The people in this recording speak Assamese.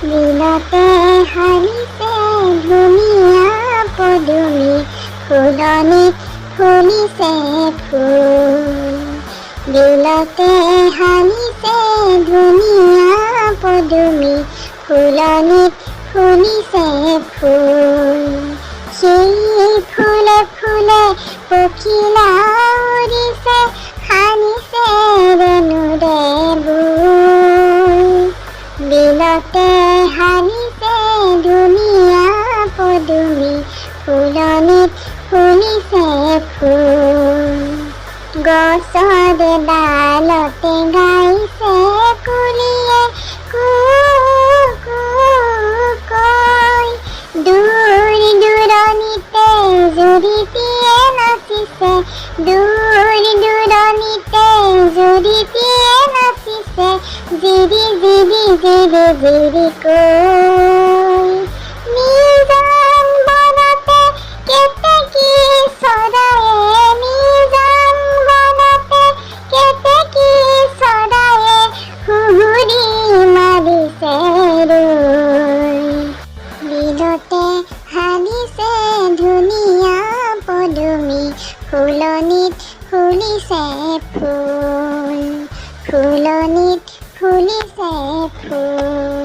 দিলতে হালিছে ধুনীয়া পদুমি ফুলনিত ফুলিছে ফুল দিলতে হালিছে ধুনীয়া পদুমি ফুলনিত ফুলিছে ফুল সেই ফুলে ফুলে পখিলা উৰিছে সানিছে ৰেণুৰে বুল দিলতে হালিছে ধুনীয়া পদুমি ফুলনিত ফুলিছে ফুল গছৰ ডালতে গাইছে কুলিয়ে কু কু কৈ দূৰ দূৰণিতে জুৰিটিয়ে নাচিছে দূৰ দূৰণিতে জুৰিটিয়ে নাচিছে জিৰি জিৰি জিৰি জিৰি কৈ নিজান বনতে কেতেকী চৰায়ে নিজান বনতে কেতেকী চৰায়ে সুহুৰি মাৰিছে ৰৈ দিলতে হালিছে ধুনীয়া পদুমি ফুলনিত ফুলিছে ফুল ফুলনিত ফুলিছে ফুল।